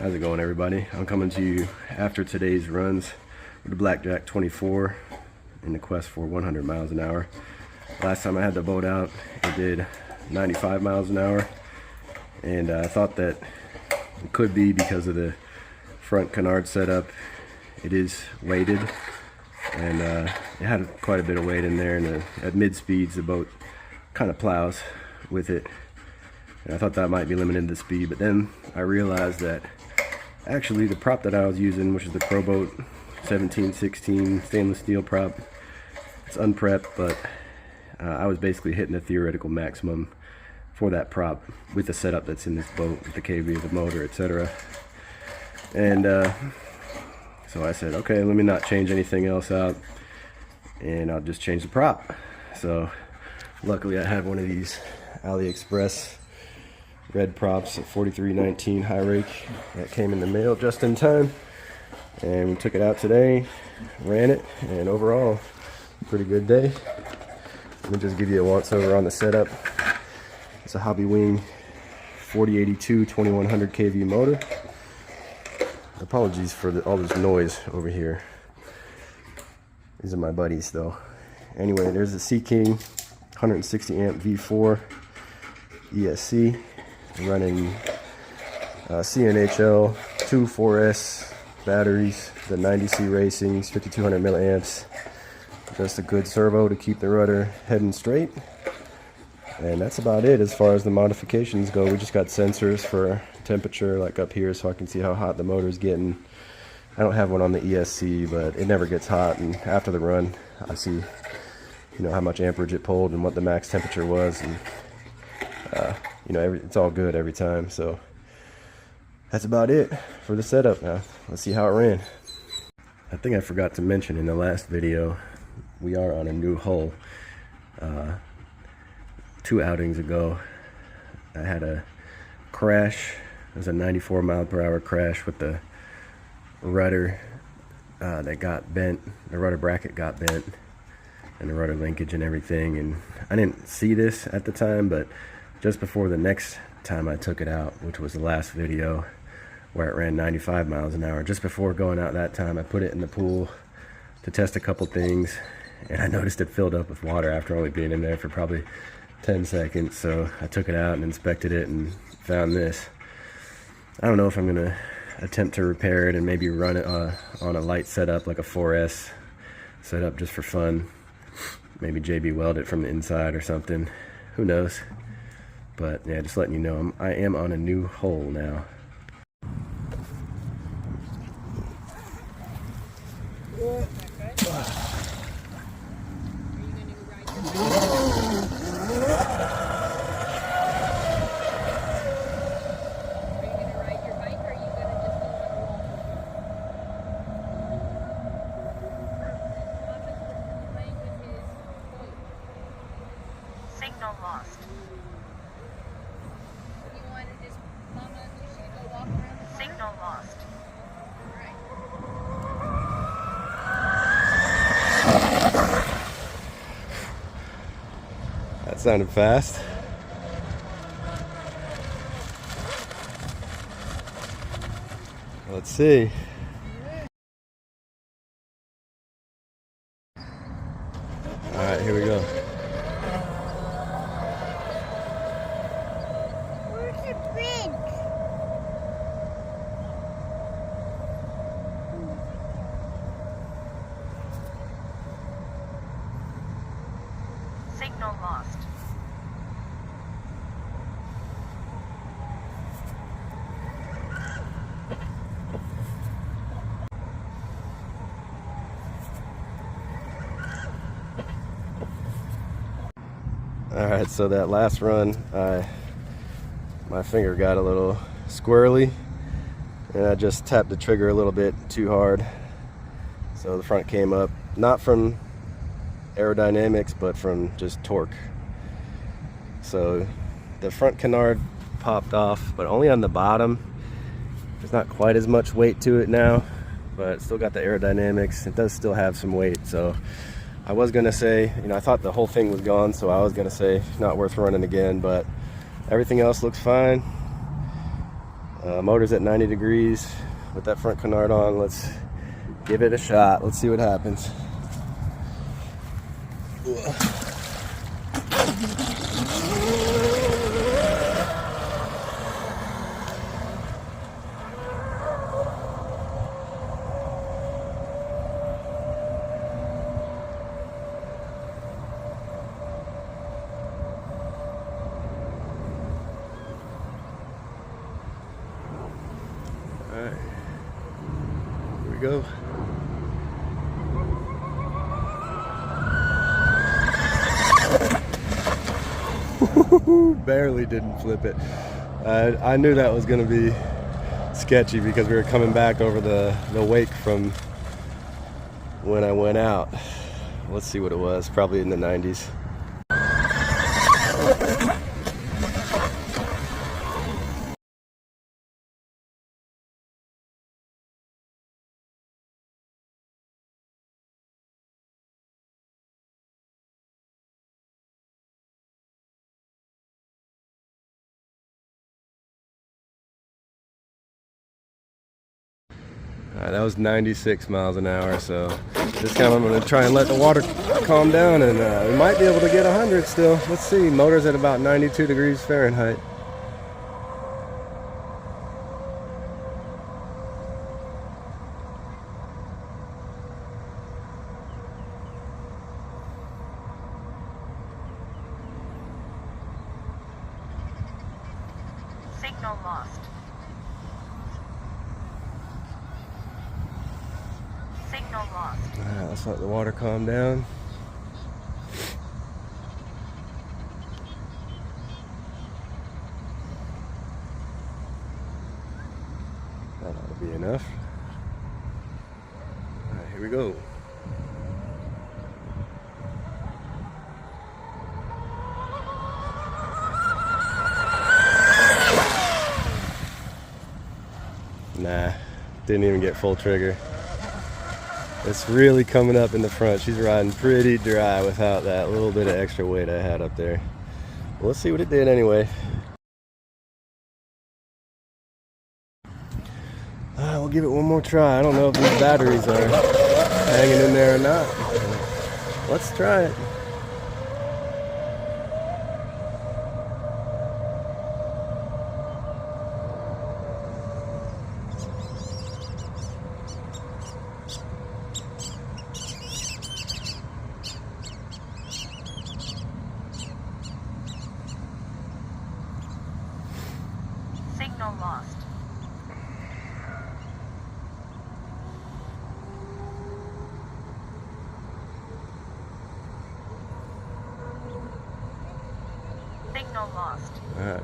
How's it going, everybody? I'm coming to you after today's runs with the Blackjack 24 in the quest for 100 miles an hour. Last time I had the boat out, it did 95 miles an hour, and I thought that it could be because of the front canard setup. It is weighted, and it had quite a bit of weight in there, and at mid speeds the boat kind of plows with it, and I thought that might be limiting the speed. But then I realized that actually the prop that I was using, which is the Proboat 1716 stainless steel prop, it's unprepped, but I was basically hitting the theoretical maximum for that prop with the setup that's in this boat, with the KV of the motor, etc. And so I said, okay, let me not change anything else out, and I'll just change the prop. So luckily I had one of these AliExpress red props at 43.19 high rake that came in the mail just in time, and we took it out today, ran it, and overall pretty good day. Let me just give you a once over on the setup. It's a Hobby Wing 4082 2100 kV motor. Apologies for all this noise over here. These are my buddies though. Anyway, there's the Sea King 160 amp V4 ESC running CNHL 2 4S batteries, the 90C Racings 5200 milliamps. Just a good servo to keep the rudder heading straight, and that's about it as far as the modifications go. We just got sensors for temperature, like up here, so I can see how hot the motor's getting. I don't have one on the ESC, but it never gets hot, and after the run I see, how much amperage it pulled and what the max temperature was, and it's all good every time. So that's about it for the setup. Now let's see how it ran. I think I forgot to mention in the last video, we are on a new hull. 2 outings ago I had a crash. It was a 94 mile per hour crash with the rudder that got bent. The rudder bracket got bent, and the rudder linkage and everything, and I didn't see this at the time, but just before the next time I took it out, which was the last video where it ran 95 miles an hour, just before going out that time, I put it in the pool to test a couple things, and I noticed it filled up with water after only being in there for probably 10 seconds. So I took it out and inspected it and found this. I don't know if I'm gonna attempt to repair it and maybe run it on a light setup, like a 4S setup, just for fun. Maybe JB weld it from the inside or something, who knows. But yeah, just letting you know, I am on a new hull now. Signal lost. You want to just go walk around the signal lost. That sounded fast. Let's see. All right, here we go. Where's the bridge? Signal lost. All right, so that last run, my finger got a little squirrely, and I just tapped the trigger a little bit too hard. So the front came up, not from aerodynamics, but from just torque. So the front canard popped off, but only on the bottom. There's not quite as much weight to it now, but still got the aerodynamics. It does still have some weight, so I was gonna say, I thought the whole thing was gone, so I was gonna say not worth running again, but everything else looks fine. Motor's at 90 degrees with that front canard on. Let's give it a shot. Let's see what happens. Alright, here we go. Barely didn't flip it. I knew that was going to be sketchy because we were coming back over the wake from when I went out. Let's see what it was, probably in the 90s. That was 96 miles an hour, so this time I'm going to try and let the water calm down, and we might be able to get 100 still. Let's see, motor's at about 92 degrees Fahrenheit. Signal lost. Signal lost. Alright, let's let the water calm down. That ought to be enough. Alright, here we go. Nah, didn't even get full trigger. It's really coming up in the front. She's riding pretty dry without that little bit of extra weight I had up there. Well, let's see what it did anyway. We'll give it one more try. I don't know if these batteries are hanging in there or not. Let's try it. Signal lost. Signal lost. All right.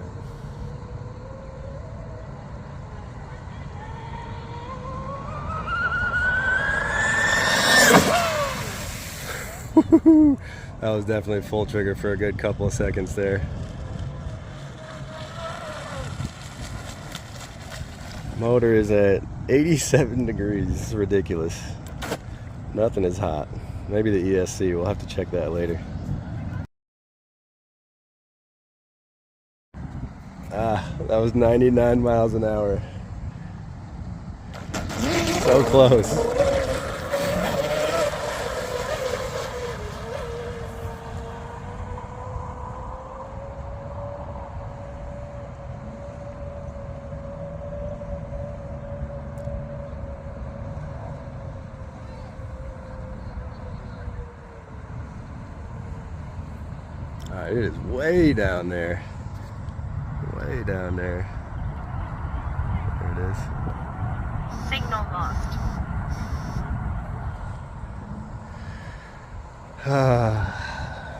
That was definitely full trigger for a good couple of seconds there. Motor is at 87 degrees. This is ridiculous. Nothing is hot. Maybe the ESC. We'll have to check that later. That was 99 miles an hour. So close. It is way down there. Way down there. There it is. Signal lost.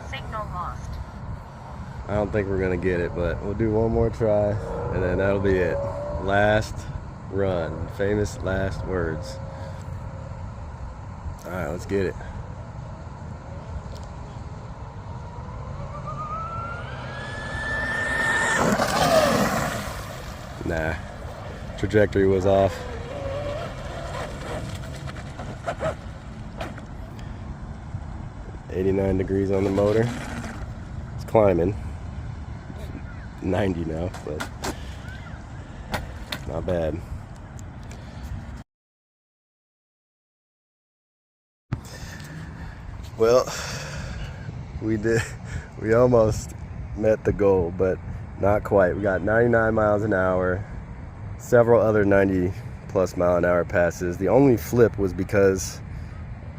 Signal lost. I don't think we're gonna get it, but we'll do one more try, and then that'll be it. Last run. Famous last words. All right, let's get it. Nah, trajectory was off. $89 degrees on the motor. It's climbing. 90 now, but Not bad. Well, we almost met the goal, but not quite. We got 99 miles an hour, several other 90 plus mile an hour passes. The only flip was because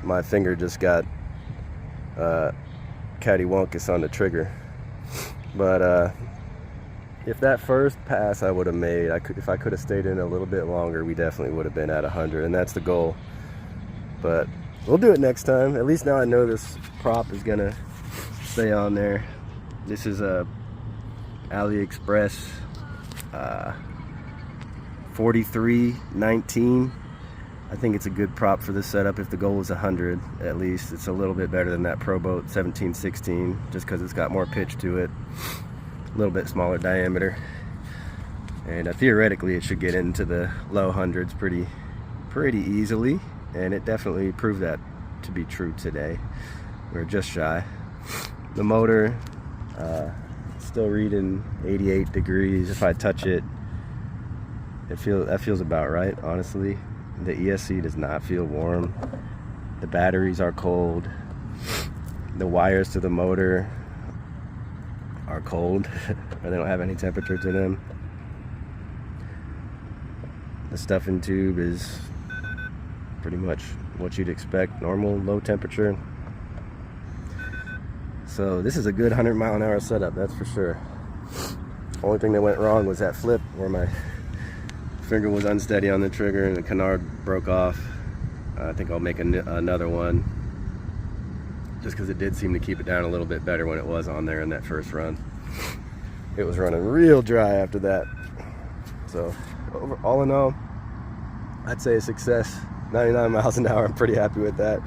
my finger just got catty-wonkus on the trigger. But if that first pass I would have made, if I could have stayed in a little bit longer, we definitely would have been at 100, and that's the goal. But we'll do it next time. At least now I know this prop is gonna stay on there. This is a AliExpress 4319. I think it's a good prop for this setup. If the goal is 100, at least it's a little bit better than that Proboat 1716, just because it's got more pitch to it, a little bit smaller diameter, and theoretically it should get into the low hundreds pretty easily, and it definitely proved that to be true today. We're just shy. The motor still reading 88 degrees. If I touch it, that feels about right, honestly. The ESC does not feel warm. The batteries are cold. The wires to the motor are cold, or they don't have any temperature to them. The stuffing tube is pretty much what you'd expect, normal, low temperature. So this is a good 100 mile an hour setup, that's for sure. Only thing that went wrong was that flip where my finger was unsteady on the trigger and the canard broke off. I think I'll make another one, just because it did seem to keep it down a little bit better when it was on there in that first run. It was running real dry after that. So all in all, I'd say a success. 99 miles an hour, I'm pretty happy with that.